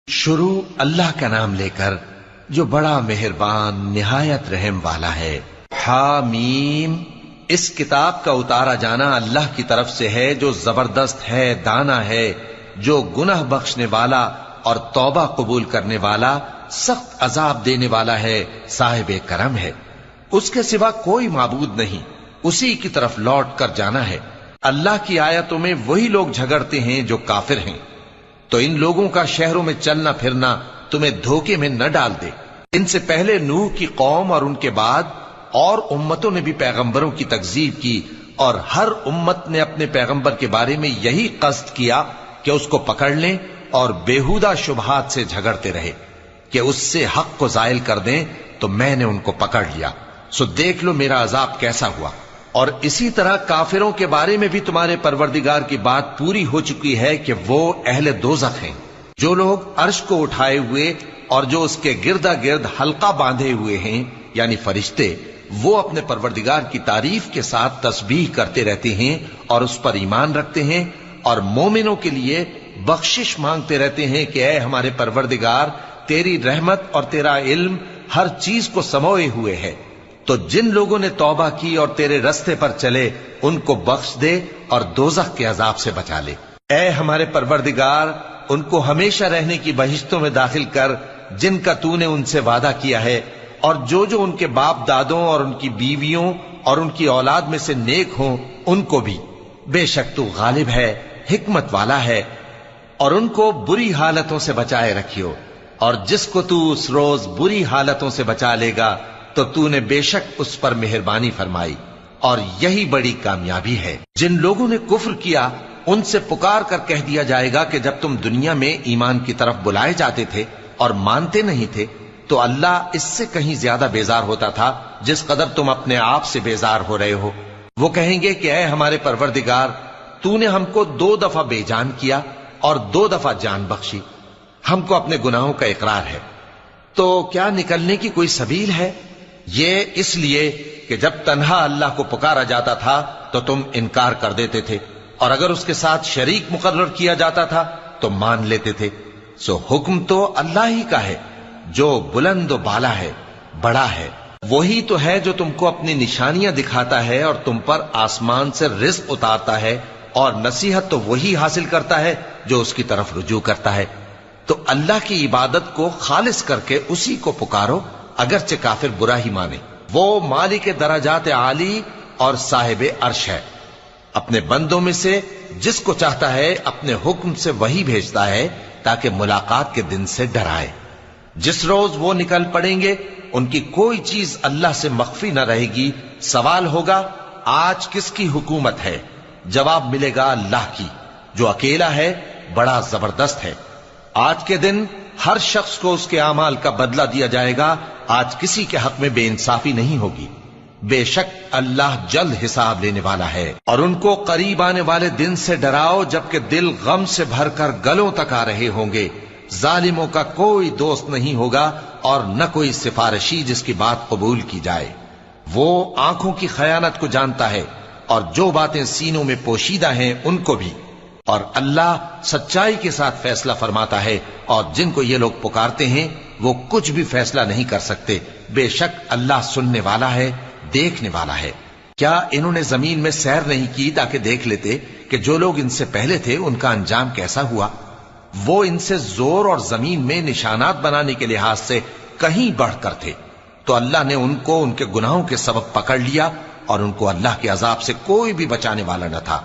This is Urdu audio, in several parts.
شروع اللہ کا نام لے کر جو بڑا مہربان نہایت رحم والا ہے۔ حامیم، اس کتاب کا اتارا جانا اللہ کی طرف سے ہے جو زبردست ہے، دانا ہے، جو گناہ بخشنے والا اور توبہ قبول کرنے والا، سخت عذاب دینے والا ہے، صاحب کرم ہے۔ اس کے سوا کوئی معبود نہیں، اسی کی طرف لوٹ کر جانا ہے۔ اللہ کی آیتوں میں وہی لوگ جھگڑتے ہیں جو کافر ہیں، تو ان لوگوں کا شہروں میں چلنا پھرنا تمہیں دھوکے میں نہ ڈال دے۔ ان سے پہلے نوح کی قوم اور ان کے بعد اور امتوں نے بھی پیغمبروں کی تکذیب کی، اور ہر امت نے اپنے پیغمبر کے بارے میں یہی قصد کیا کہ اس کو پکڑ لیں اور بیہودہ شبہات سے جھگڑتے رہے کہ اس سے حق کو زائل کر دیں، تو میں نے ان کو پکڑ لیا، سو دیکھ لو میرا عذاب کیسا ہوا۔ اور اسی طرح کافروں کے بارے میں بھی تمہارے پروردگار کی بات پوری ہو چکی ہے کہ وہ اہل دوزخ ہیں۔ جو لوگ عرش کو اٹھائے ہوئے اور جو اس کے گردا گرد حلقہ باندھے ہوئے ہیں یعنی فرشتے، وہ اپنے پروردگار کی تعریف کے ساتھ تسبیح کرتے رہتے ہیں اور اس پر ایمان رکھتے ہیں، اور مومنوں کے لیے بخشش مانگتے رہتے ہیں کہ اے ہمارے پروردگار، تیری رحمت اور تیرا علم ہر چیز کو سموئے ہوئے ہے، تو جن لوگوں نے توبہ کی اور تیرے رستے پر چلے ان کو بخش دے اور دوزخ کے عذاب سے بچا لے۔ اے ہمارے پروردگار، ان کو ہمیشہ رہنے کی بہشتوں میں داخل کر جن کا تو نے ان سے وعدہ کیا ہے، اور جو ان کے باپ دادوں اور ان کی بیویوں اور ان کی اولاد میں سے نیک ہوں ان کو بھی۔ بے شک تو غالب ہے، حکمت والا ہے۔ اور ان کو بری حالتوں سے بچائے رکھیو، اور جس کو تو اس روز بری حالتوں سے بچا لے گا تو تو نے بے شک اس پر مہربانی فرمائی، اور یہی بڑی کامیابی ہے۔ جن لوگوں نے کفر کیا ان سے پکار کر کہہ دیا جائے گا کہ جب تم دنیا میں ایمان کی طرف بلائے جاتے تھے اور مانتے نہیں تھے تو اللہ اس سے کہیں زیادہ بیزار ہوتا تھا جس قدر تم اپنے آپ سے بیزار ہو رہے ہو۔ وہ کہیں گے کہ اے ہمارے پروردگار، تو نے ہم کو 2 دفعہ بے جان کیا اور 2 دفعہ جان بخشی، ہم کو اپنے گناہوں کا اقرار ہے، تو کیا نکلنے کی کوئی سبیل ہے؟ یہ اس لیے کہ جب تنہا اللہ کو پکارا جاتا تھا تو تم انکار کر دیتے تھے، اور اگر اس کے ساتھ شریک مقرر کیا جاتا تھا تو مان لیتے تھے۔ سو حکم تو اللہ ہی کا ہے جو بلند و بالا ہے، بڑا ہے۔ وہی تو ہے جو تم کو اپنی نشانیاں دکھاتا ہے اور تم پر آسمان سے رزق اتارتا ہے، اور نصیحت تو وہی حاصل کرتا ہے جو اس کی طرف رجوع کرتا ہے۔ تو اللہ کی عبادت کو خالص کر کے اسی کو پکارو، اگرچہ کافر برا ہی مانے۔ وہ مالک درجات عالی اور صاحب عرش ہے، اپنے بندوں میں سے جس کو چاہتا ہے اپنے حکم سے وہی بھیجتا ہے تاکہ ملاقات کے دن سے ڈرائے۔ جس روز وہ نکل پڑیں گے ان کی کوئی چیز اللہ سے مخفی نہ رہے گی۔ سوال ہوگا آج کس کی حکومت ہے؟ جواب ملے گا اللہ کی، جو اکیلا ہے، بڑا زبردست ہے۔ آج کے دن ہر شخص کو اس کے اعمال کا بدلہ دیا جائے گا، آج کسی کے حق میں بے انصافی نہیں ہوگی۔ بے شک اللہ جلد حساب لینے والا ہے۔ اور ان کو قریب آنے والے دن سے ڈراؤ جبکہ دل غم سے بھر کر گلوں تک آ رہے ہوں گے۔ ظالموں کا کوئی دوست نہیں ہوگا اور نہ کوئی سفارشی جس کی بات قبول کی جائے۔ وہ آنکھوں کی خیانت کو جانتا ہے اور جو باتیں سینوں میں پوشیدہ ہیں ان کو بھی، اور اللہ سچائی کے ساتھ فیصلہ فرماتا ہے، اور جن کو یہ لوگ پکارتے ہیں وہ کچھ بھی فیصلہ نہیں کر سکتے۔ بے شک اللہ سننے والا ہے، دیکھنے والا ہے۔ کیا انہوں نے زمین میں سیر نہیں کی تاکہ دیکھ لیتے کہ جو لوگ ان سے پہلے تھے ان کا انجام کیسا ہوا؟ وہ ان سے زور اور زمین میں نشانات بنانے کے لحاظ سے کہیں بڑھ کر تھے، تو اللہ نے ان کو ان کے گناہوں کے سبب پکڑ لیا، اور ان کو اللہ کے عذاب سے کوئی بھی بچانے والا نہ تھا۔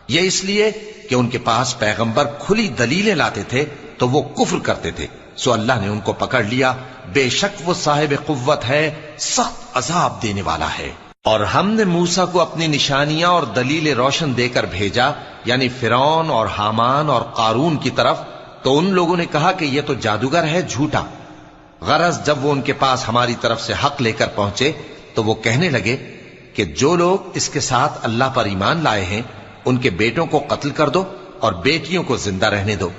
یہ اس لیے کہ ان کے پاس پیغمبر کھلی دلیلیں لاتے تھے تو وہ کفر کرتے تھے، سو اللہ نے ان کو پکڑ لیا۔ بے شک وہ صاحب قوت ہے، سخت عذاب دینے والا ہے۔ اور ہم نے موسیٰ کو اپنی نشانیاں اور دلیل روشن دے کر بھیجا، یعنی فرعون اور حامان اور قارون کی طرف، تو ان لوگوں نے کہا کہ یہ تو جادوگر ہے، جھوٹا۔ غرض جب وہ ان کے پاس ہماری طرف سے حق لے کر پہنچے تو وہ کہنے لگے کہ جو لوگ اس کے ساتھ اللہ پر ایمان لائے ہیں ان کے بیٹوں کو قتل کر دو اور بیٹیوں کو زندہ رہنے دو۔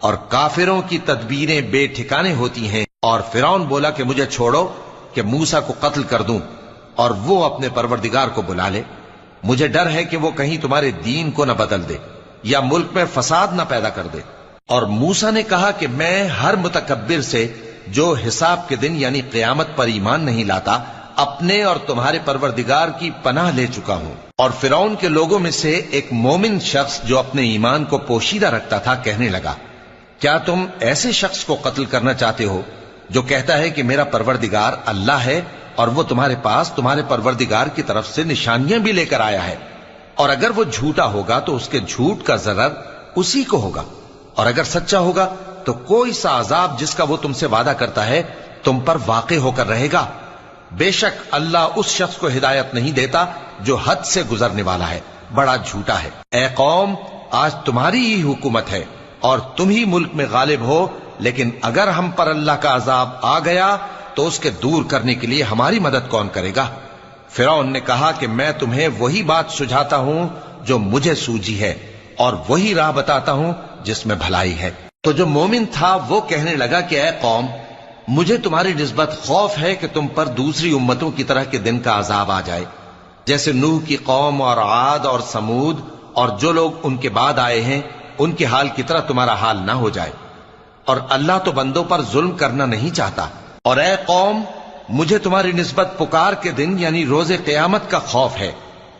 اور کافروں کی تدبیریں بے ٹھکانے ہوتی ہیں۔ اور فرعون بولا کہ مجھے چھوڑو کہ موسیٰ کو قتل کر دوں اور وہ اپنے پروردگار کو بلا لے، مجھے ڈر ہے کہ وہ کہیں تمہارے دین کو نہ بدل دے یا ملک میں فساد نہ پیدا کر دے۔ اور موسیٰ نے کہا کہ میں ہر متکبر سے جو حساب کے دن یعنی قیامت پر ایمان نہیں لاتا اپنے اور تمہارے پروردگار کی پناہ لے چکا ہوں۔ اور فرعون کے لوگوں میں سے ایک مومن شخص جو اپنے ایمان کو پوشیدہ رکھتا تھا کہنے لگا، کیا تم ایسے شخص کو قتل کرنا چاہتے ہو جو کہتا ہے کہ میرا پروردگار اللہ ہے اور وہ تمہارے پاس تمہارے پروردگار کی طرف سے نشانیاں بھی لے کر آیا ہے؟ اور اگر وہ جھوٹا ہوگا تو اس کے جھوٹ کا ضرر اسی کو ہوگا، اور اگر سچا ہوگا تو کوئی سا عذاب جس کا وہ تم سے وعدہ کرتا ہے تم پر واقع ہو کر رہے گا۔ بے شک اللہ اس شخص کو ہدایت نہیں دیتا جو حد سے گزرنے والا ہے، بڑا جھوٹا ہے۔ اے قوم، آج تمہاری ہی حکومت ہے اور تم ہی ملک میں غالب ہو، لیکن اگر ہم پر اللہ کا عذاب آ گیا تو اس کے دور کرنے کے لیے ہماری مدد کون کرے گا؟ فرعون نے کہا کہ میں تمہیں وہی بات سجھاتا ہوں جو مجھے سوجھی ہے اور وہی راہ بتاتا ہوں جس میں بھلائی ہے۔ تو جو مومن تھا وہ کہنے لگا کہ اے قوم، مجھے تمہاری نسبت خوف ہے کہ تم پر دوسری امتوں کی طرح کے دن کا عذاب آ جائے، جیسے نوح کی قوم اور عاد اور سمود اور جو لوگ ان کے بعد آئے ہیں ان کے حال کی طرح تمہارا حال نہ ہو جائے، اور اللہ تو بندوں پر ظلم کرنا نہیں چاہتا۔ اور اے قوم، مجھے تمہاری نسبت پکار کے دن یعنی روز قیامت کا خوف ہے،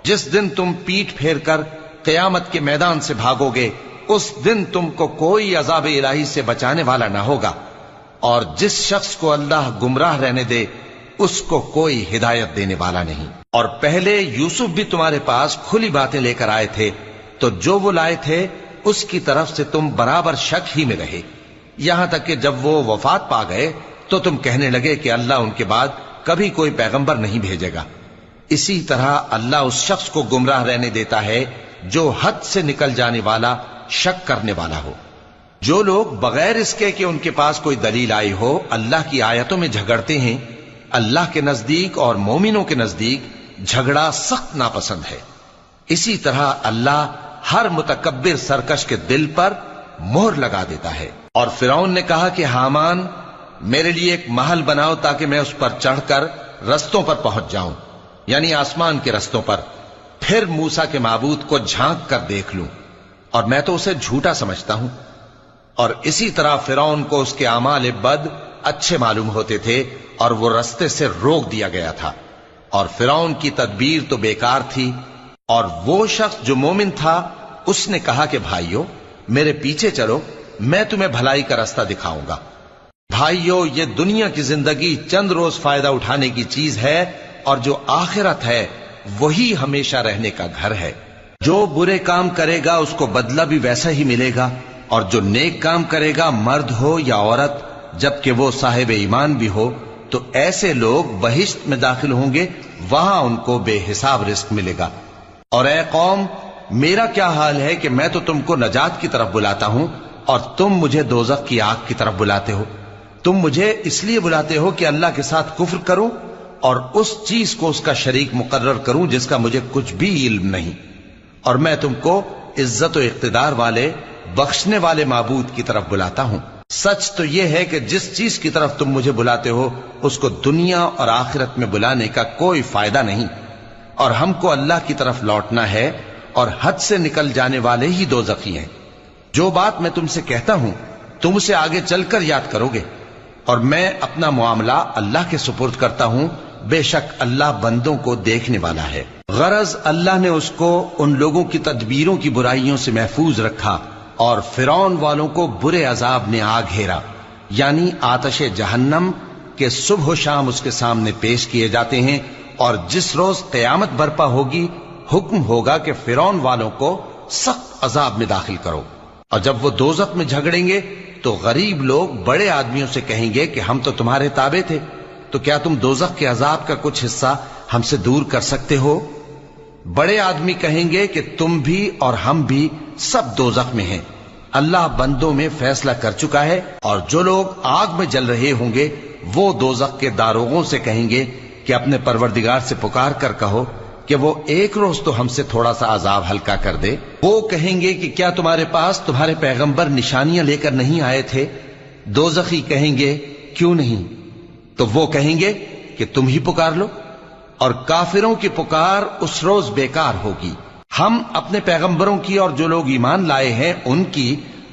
جس دن تم پیٹ پھیر کر قیامت کے میدان سے بھاگو گے، اس دن تم کو کوئی عذاب الہی سے بچانے والا نہ ہوگا، اور جس شخص کو اللہ گمراہ رہنے دے اس کو کوئی ہدایت دینے والا نہیں۔ اور پہلے یوسف بھی تمہارے پاس کھلی باتیں لے کر آئے تھے، تو جو وہ لائے تھے اس کی طرف سے تم برابر شک ہی میں رہے، یہاں تک کہ جب وہ وفات پا گئے تو تم کہنے لگے کہ اللہ ان کے بعد کبھی کوئی پیغمبر نہیں بھیجے گا۔ اسی طرح اللہ اس شخص کو گمراہ رہنے دیتا ہے جو حد سے نکل جانے والا، شک کرنے والا ہو۔ جو لوگ بغیر اس کے کہ ان کے پاس کوئی دلیل آئی ہو اللہ کی آیتوں میں جھگڑتے ہیں، اللہ کے نزدیک اور مومنوں کے نزدیک جھگڑا سخت ناپسند ہے۔ اسی طرح اللہ ہر متکبر سرکش کے دل پر مہر لگا دیتا ہے۔ اور فرعون نے کہا کہ حامان، میرے لیے ایک محل بناؤ تاکہ میں اس پر چڑھ کر رستوں پر پہنچ جاؤں، یعنی آسمان کے رستوں پر، پھر موسیٰ کے معبود کو جھانک کر دیکھ لوں، اور میں تو اسے جھوٹا سمجھتا ہوں۔ اور اسی طرح فرعون کو اس کے اعمال بد اچھے معلوم ہوتے تھے اور وہ رستے سے روک دیا گیا تھا، اور فرعون کی تدبیر تو بیکار تھی۔ اور وہ شخص جو مومن تھا اس نے کہا کہ بھائیو، میرے پیچھے چلو، میں تمہیں بھلائی کا راستہ دکھاؤں گا۔ بھائیو، یہ دنیا کی زندگی چند روز فائدہ اٹھانے کی چیز ہے، اور جو آخرت ہے وہی ہمیشہ رہنے کا گھر ہے۔ جو برے کام کرے گا اس کو بدلہ بھی ویسا ہی ملے گا، اور جو نیک کام کرے گا، مرد ہو یا عورت، جبکہ وہ صاحب ایمان بھی ہو، تو ایسے لوگ بہشت میں داخل ہوں گے، وہاں ان کو بے حساب رزق ملے گا۔ اور اے قوم، میرا کیا حال ہے کہ میں تو تم کو نجات کی طرف بلاتا ہوں اور تم مجھے دوزخ کی آگ کی طرف بلاتے ہو۔ تم مجھے اس لیے بلاتے ہو کہ اللہ کے ساتھ کفر کروں اور اس چیز کو اس کا شریک مقرر کروں جس کا مجھے کچھ بھی علم نہیں، اور میں تم کو عزت و اقتدار والے، بخشنے والے معبود کی طرف بلاتا ہوں۔ سچ تو یہ ہے کہ جس چیز کی طرف تم مجھے بلاتے ہو اس کو دنیا اور آخرت میں بلانے کا کوئی فائدہ نہیں، اور ہم کو اللہ کی طرف لوٹنا ہے، اور حد سے نکل جانے والے ہی دوزخی ہیں۔ جو بات میں تم سے کہتا ہوں تم اسے آگے چل کر یاد کرو گے، اور میں اپنا معاملہ اللہ کے سپرد کرتا ہوں، بے شک اللہ بندوں کو دیکھنے والا ہے۔ غرض اللہ نے اس کو ان لوگوں کی تدبیروں کی برائیوں سے محفوظ رکھا، اور فرعون والوں کو برے عذاب نے آ گھیرا، یعنی آتش جہنم کے صبح و شام اس کے سامنے پیش کیے جاتے ہیں، اور جس روز قیامت برپا ہوگی حکم ہوگا کہ فرعون والوں کو سخت عذاب میں داخل کرو۔ اور جب وہ دوزخ میں جھگڑیں گے تو غریب لوگ بڑے آدمیوں سے کہیں گے کہ ہم تو تمہارے تابع تھے، تو کیا تم دوزخ کے عذاب کا کچھ حصہ ہم سے دور کر سکتے ہو؟ بڑے آدمی کہیں گے کہ تم بھی اور ہم بھی سب دوزخ میں ہیں، اللہ بندوں میں فیصلہ کر چکا ہے۔ اور جو لوگ آگ میں جل رہے ہوں گے وہ دوزخ کے داروغوں سے کہیں گے کہ اپنے پروردگار سے پکار کر کہو کہ وہ ایک روز تو ہم سے تھوڑا سا عذاب ہلکا کر دے۔ وہ کہیں گے کہ کیا تمہارے پاس تمہارے پیغمبر نشانیاں لے کر نہیں آئے تھے؟ دوزخی کہیں گے کیوں نہیں؟ تو وہ کہیں گے کہ تم ہی پکار لو، اور کافروں کی پکار اس روز بیکار ہوگی۔ ہم اپنے پیغمبروں کی اور جو لوگ ایمان لائے ہیں ان کی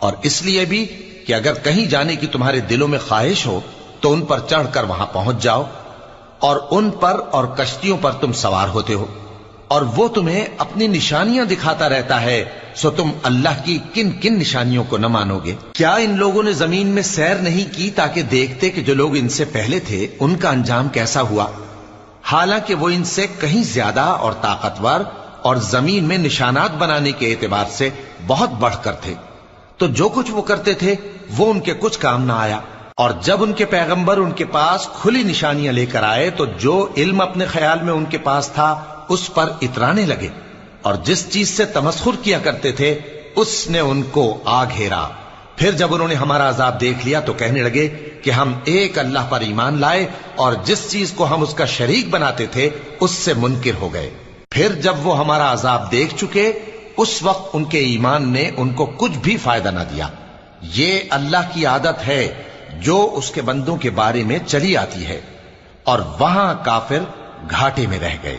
اور اس لیے بھی کہ اگر کہیں جانے کی تمہارے دلوں میں خواہش ہو تو ان پر چڑھ کر وہاں پہنچ جاؤ، اور ان پر اور کشتیوں پر تم سوار ہوتے ہو، اور وہ تمہیں اپنی نشانیاں دکھاتا رہتا ہے، سو تم اللہ کی کن کن نشانیوں کو نہ مانو گے؟ کیا ان لوگوں نے زمین میں سیر نہیں کی تاکہ دیکھتے کہ جو لوگ ان سے پہلے تھے ان کا انجام کیسا ہوا؟ حالانکہ وہ ان سے کہیں زیادہ اور طاقتور اور زمین میں نشانات بنانے کے اعتبار سے بہت بڑھ کر تھے، تو جو کچھ وہ کرتے تھے وہ ان کے کچھ کام نہ آیا۔ اور جب ان کے پیغمبر ان کے پاس کھلی نشانیاں لے کر آئے تو جو علم اپنے خیال میں ان کے پاس تھا اس پر اترانے لگے، اور جس چیز سے تمسخر کیا کرتے تھے اس نے ان کو آ گھیرا۔ پھر جب انہوں نے ہمارا عذاب دیکھ لیا تو کہنے لگے کہ ہم ایک اللہ پر ایمان لائے اور جس چیز کو ہم اس کا شریک بناتے تھے اس سے منکر ہو گئے۔ پھر جب وہ ہمارا عذاب دیکھ چکے اس وقت ان کے ایمان نے ان کو کچھ بھی فائدہ نہ دیا۔ یہ اللہ کی عادت ہے جو اس کے بندوں کے بارے میں چلی آتی ہے، اور وہاں کافر گھاٹے میں رہ گئے۔